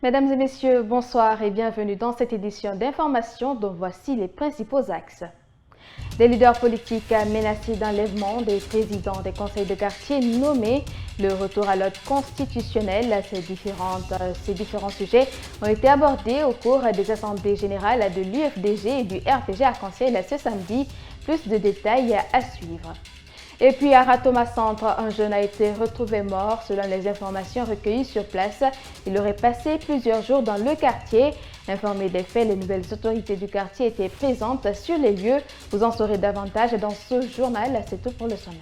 Mesdames et messieurs, bonsoir et bienvenue dans cette édition d'information dont voici les principaux axes. Des leaders politiques menacés d'enlèvement, des présidents des conseils de quartier nommés, le retour à l'ordre constitutionnel, ces différents sujets ont été abordés au cours des assemblées générales de l'UFDG et du RPG Arc-en-Ciel ce samedi. Plus de détails à suivre. Et puis à Ratoma Centre, un jeune a été retrouvé mort. Selon les informations recueillies sur place, il aurait passé plusieurs jours dans le quartier. Informés des faits, les nouvelles autorités du quartier étaient présentes sur les lieux. Vous en saurez davantage dans ce journal. C'est tout pour le sommaire.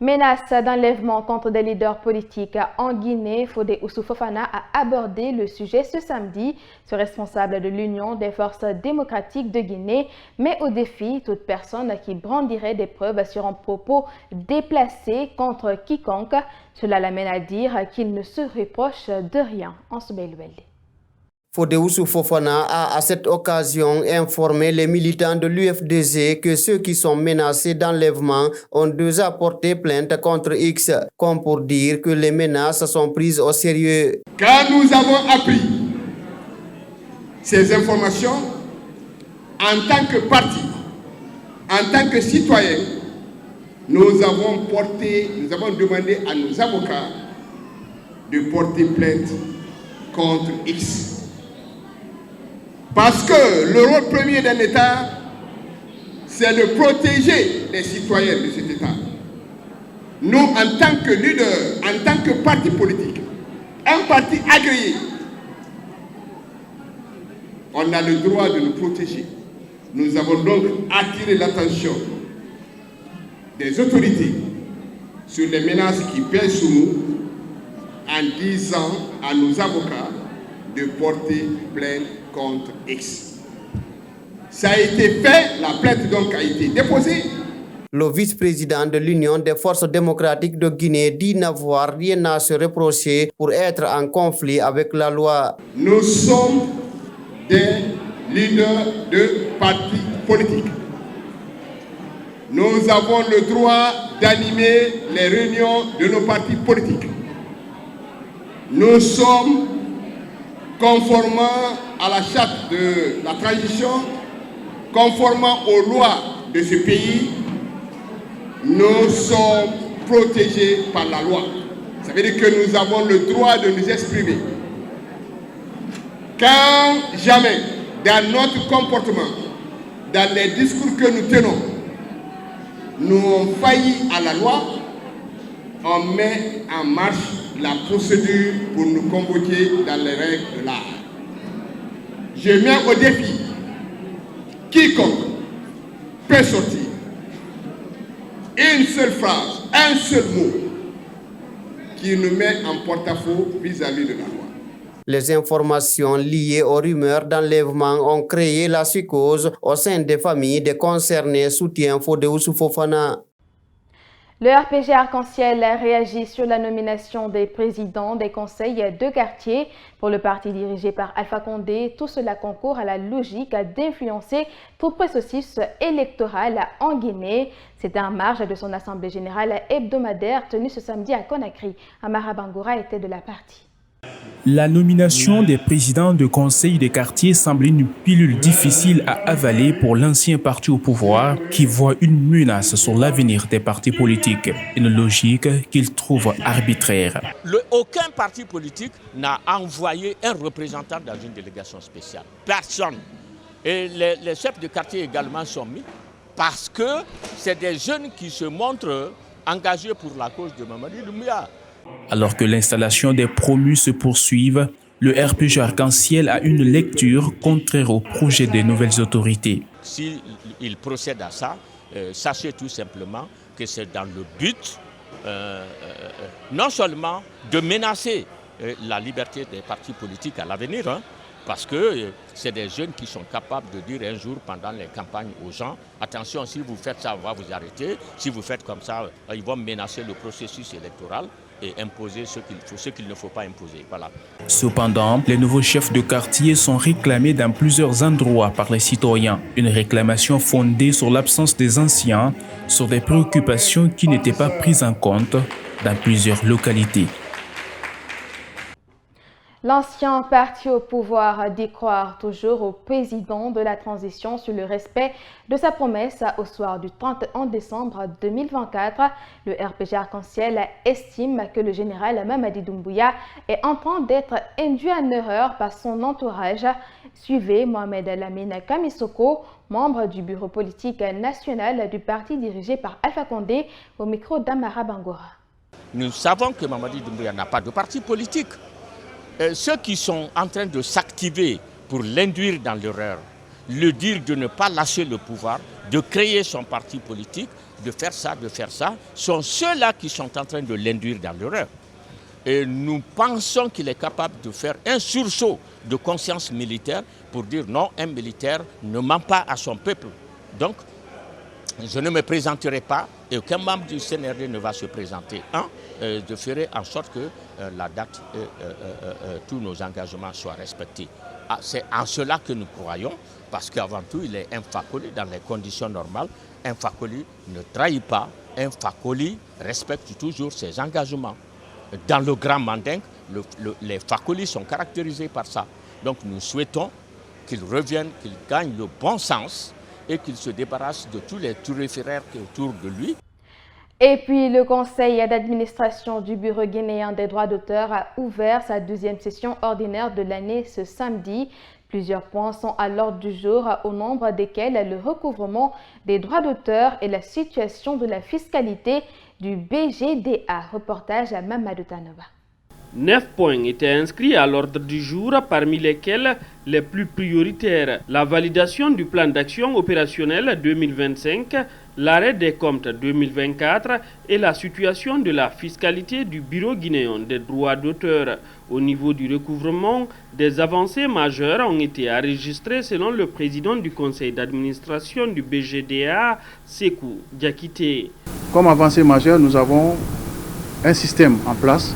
Menace d'enlèvement contre des leaders politiques en Guinée, Fodé Oussou Fofana a abordé le sujet ce samedi. Ce responsable de l'Union des forces démocratiques de Guinée met au défi toute personne qui brandirait des preuves sur un propos déplacé contre quiconque. Cela l'amène à dire qu'il ne se reproche de rien. En Soubeïlouelé. Fodé Oussou Fofana a à cette occasion informé les militants de l'UFDG que ceux qui sont menacés d'enlèvement ont déjà porté plainte contre X, comme pour dire que les menaces sont prises au sérieux. Quand nous avons appris ces informations, en tant que parti, en tant que citoyen, nous avons demandé à nos avocats de porter plainte contre X. Parce que le rôle premier d'un État, c'est de protéger les citoyens de cet État. Nous, en tant que leader, en tant que parti politique, un parti agréé, on a le droit de nous protéger. Nous avons donc attiré l'attention des autorités sur les menaces qui pèsent sur nous en disant à nos avocats de porter plainte contre X. Ça a été fait, la plainte donc a été déposée. Le vice-président de l'Union des forces démocratiques de Guinée dit n'avoir rien à se reprocher pour être en conflit avec la loi. Nous sommes des leaders de partis politiques. Nous avons le droit d'animer les réunions de nos partis politiques. Nous sommes conformément à la charte de la transition, conformément aux lois de ce pays, nous sommes protégés par la loi. Ça veut dire que nous avons le droit de nous exprimer. Quand jamais, dans notre comportement, dans les discours que nous tenons, nous avons failli à la loi, on met en marche la procédure pour nous convoquer dans les règles de l'art. Je mets au défi quiconque peut sortir une seule phrase, un seul mot qui nous met en porte-à-faux vis-à-vis de la loi. Les informations liées aux rumeurs d'enlèvement ont créé la psychose au sein des familles des concernés, soutient Fodé Oussou Fofana. Le RPG Arc-en-Ciel réagit sur la nomination des présidents des conseils de quartier. Pour le parti dirigé par Alpha Condé, tout cela concourt à la logique d'influencer tout processus électoral en Guinée. C'est en marge de son assemblée générale hebdomadaire tenue ce samedi à Conakry. Amara Bangoura était de la partie. La nomination des présidents de conseils des quartiers semble une pilule difficile à avaler pour l'ancien parti au pouvoir qui voit une menace sur l'avenir des partis politiques, une logique qu'il trouve arbitraire. Aucun parti politique n'a envoyé un représentant dans une délégation spéciale. Personne. Et les chefs de quartier également sont mis parce que c'est des jeunes qui se montrent engagés pour la cause de Mamadi Doumbouya. Alors que l'installation des promus se poursuive, le RPG Arc-en-Ciel a une lecture contraire au projet des nouvelles autorités. S'il procède à ça, sachez tout simplement que c'est dans le but non seulement de menacer la liberté des partis politiques à l'avenir, parce que c'est des jeunes qui sont capables de dire un jour pendant les campagnes aux gens, attention, si vous faites ça, on va vous arrêter, si vous faites comme ça, ils vont menacer le processus électoral et imposer ce qu'il ne faut pas imposer. Voilà. Cependant, les nouveaux chefs de quartier sont réclamés dans plusieurs endroits par les citoyens. Une réclamation fondée sur l'absence des anciens, sur des préoccupations qui n'étaient pas prises en compte dans plusieurs localités. L'ancien parti au pouvoir dit croire toujours au président de la transition sur le respect de sa promesse au soir du 31 décembre 2024. Le RPG Arc-en-Ciel estime que le général Mamadi Doumbouya est en train d'être induit en erreur par son entourage. Suivez Mohamed Lamine Kamisoko, membre du bureau politique national du parti dirigé par Alpha Condé, au micro d'Amara Bangora. Nous savons que Mamadi Doumbouya n'a pas de parti politique. Ceux qui sont en train de s'activer pour l'induire dans l'erreur, le dire de ne pas lâcher le pouvoir, de créer son parti politique, de faire ça, sont ceux-là qui sont en train de l'induire dans l'erreur. Et nous pensons qu'il est capable de faire un sursaut de conscience militaire pour dire non, un militaire ne ment pas à son peuple. Donc, je ne me présenterai pas et aucun membre du CNRD ne va se présenter. Je ferai en sorte que la date, tous nos engagements soient respectés. C'est en cela que nous croyons, parce qu'avant tout, il est un Fakoli dans les conditions normales. Un Fakoli ne trahit pas, un Fakoli respecte toujours ses engagements. Dans le Grand Mandingue, les Fakolis sont caractérisés par ça. Donc nous souhaitons qu'il revienne, qu'il gagne le bon sens et qu'il se débarrasse de tous les turiféraires qui sont autour de lui. Et puis, le conseil d'administration du Bureau guinéen des droits d'auteur a ouvert sa deuxième session ordinaire de l'année ce samedi. Plusieurs points sont à l'ordre du jour, au nombre desquels le recouvrement des droits d'auteur et la situation de la fiscalité du BGDA. Reportage à Mamadou Tanova. 9 points étaient inscrits à l'ordre du jour, parmi lesquels les plus prioritaires: la validation du plan d'action opérationnel 2025, l'arrêt des comptes 2024 et la situation de la fiscalité du Bureau guinéen des droits d'auteur. Au niveau du recouvrement, des avancées majeures ont été enregistrées selon le président du conseil d'administration du BGDA, Sekou Diakité. Comme avancée majeure, nous avons un système en place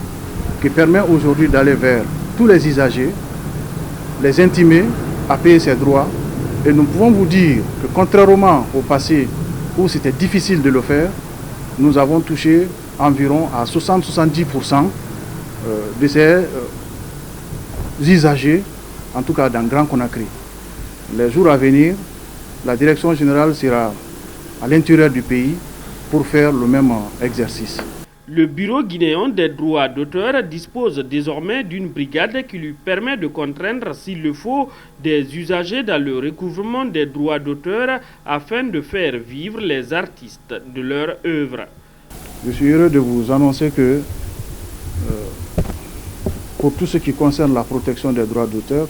qui permet aujourd'hui d'aller vers tous les usagers, les intimer à payer ses droits. Et nous pouvons vous dire que contrairement au passé où c'était difficile de le faire, nous avons touché environ à 60-70% de ces usagers, en tout cas dans Grand Conakry. Les jours à venir, la direction générale sera à l'intérieur du pays pour faire le même exercice. Le Bureau guinéen des droits d'auteur dispose désormais d'une brigade qui lui permet de contraindre, s'il le faut, des usagers dans le recouvrement des droits d'auteur afin de faire vivre les artistes de leur œuvre. Je suis heureux de vous annoncer que pour tout ce qui concerne la protection des droits d'auteur,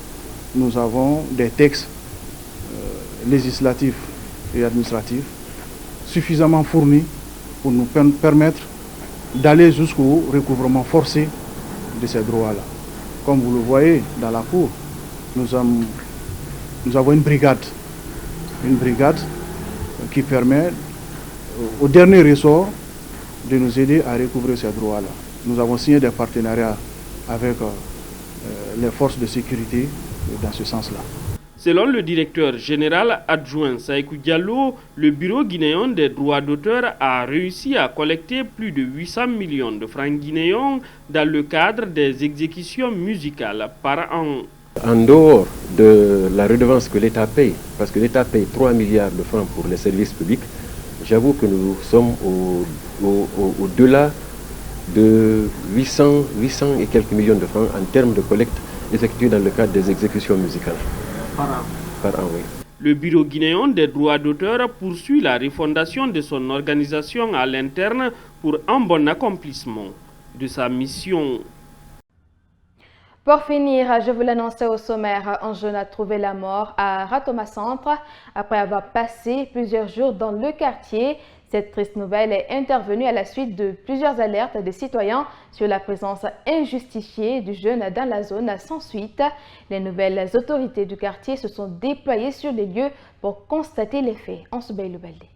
nous avons des textes législatifs et administratifs suffisamment fournis pour nous permettre d'aller jusqu'au recouvrement forcé de ces droits-là. Comme vous le voyez dans la cour, nous avons une brigade qui permet au dernier ressort de nous aider à recouvrer ces droits-là. Nous avons signé des partenariats avec les forces de sécurité dans ce sens-là. Selon le directeur général adjoint Saïkou Diallo, le Bureau guinéen des droits d'auteur a réussi à collecter plus de 800 millions de francs guinéens dans le cadre des exécutions musicales par an. En dehors de la redevance que l'État paye, parce que l'État paye 3 milliards de francs pour les services publics, j'avoue que nous sommes au-delà de 800 et quelques millions de francs en termes de collecte effectuée dans le cadre des exécutions musicales. Par an, oui. Le Bureau guinéen des droits d'auteur poursuit la refondation de son organisation à l'interne pour un bon accomplissement de sa mission. Pour finir, je vous l'annonçais au sommaire, un jeune a trouvé la mort à Ratoma Centre après avoir passé plusieurs jours dans le quartier. Cette triste nouvelle est intervenue à la suite de plusieurs alertes des citoyens sur la présence injustifiée du jeune dans la zone sans suite. Les nouvelles autorités du quartier se sont déployées sur les lieux pour constater les faits. Ansoubaï Baldé.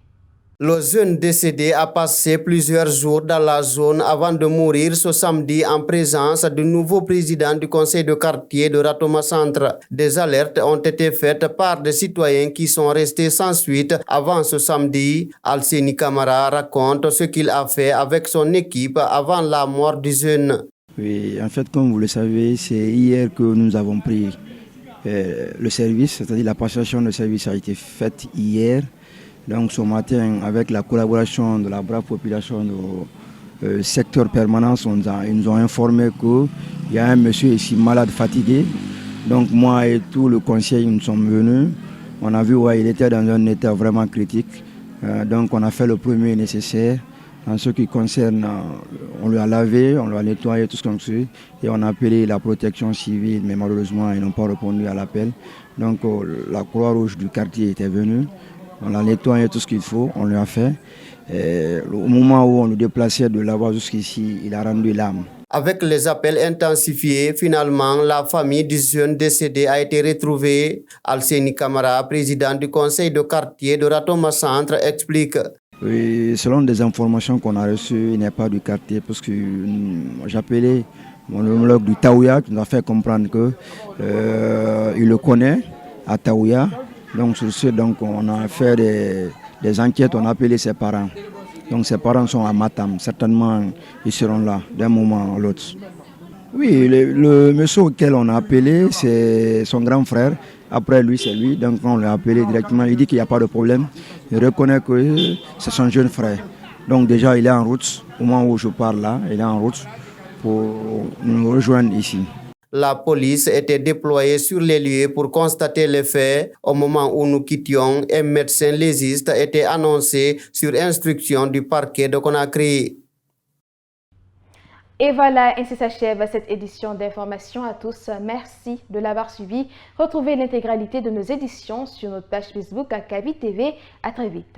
Le jeune décédé a passé plusieurs jours dans la zone avant de mourir ce samedi en présence du nouveau président du conseil de quartier de Ratoma Centre. Des alertes ont été faites par des citoyens qui sont restés sans suite avant ce samedi. Alseni Kamara raconte ce qu'il a fait avec son équipe avant la mort du jeune. Oui, en fait, comme vous le savez, c'est hier que nous avons pris le service, c'est-à-dire la passation de service a été faite hier. Donc ce matin, avec la collaboration de la brave population du secteur permanence, ils nous ont informé qu'il y a un monsieur ici malade, fatigué. Donc moi et tout le conseil, nous sommes venus. On a vu qu'il était dans un état vraiment critique. Donc on a fait le premier nécessaire. En ce qui concerne, on lui a lavé, on lui a nettoyé, tout ce qu'on sait, et on a appelé la protection civile, mais malheureusement, ils n'ont pas répondu à l'appel. Donc la Croix-Rouge du quartier était venue, on a nettoyé tout ce qu'il faut, on lui a fait. Et au moment où on nous déplaçait de là-bas jusqu'ici, il a rendu l'âme. Avec les appels intensifiés, finalement, la famille du jeune décédé a été retrouvée. Alseni Kamara, président du conseil de quartier de Ratoma Centre, explique. Oui, selon des informations qu'on a reçues, il n'est pas du quartier parce que j'appelais mon homologue du Taouya qui nous a fait comprendre qu'il le connaît à Taouya. Donc sur ce, on a fait des enquêtes, on a appelé ses parents. Donc ses parents sont à Matam, certainement ils seront là d'un moment à l'autre. Oui, le monsieur auquel on a appelé, c'est son grand frère. Après lui, c'est lui. Donc on l'a appelé directement. Il dit qu'il n'y a pas de problème. Il reconnaît que c'est son jeune frère. Donc déjà, il est en route. Au moment où je parle là, il est en route pour nous rejoindre ici. La police était déployée sur les lieux pour constater les faits. Au moment où nous quittions, un médecin légiste était annoncé sur instruction du parquet de Conakry. Et voilà, ainsi s'achève cette édition d'information à tous. Merci de l'avoir suivi. Retrouvez l'intégralité de nos éditions sur notre page Facebook à Kavi TV. À très vite.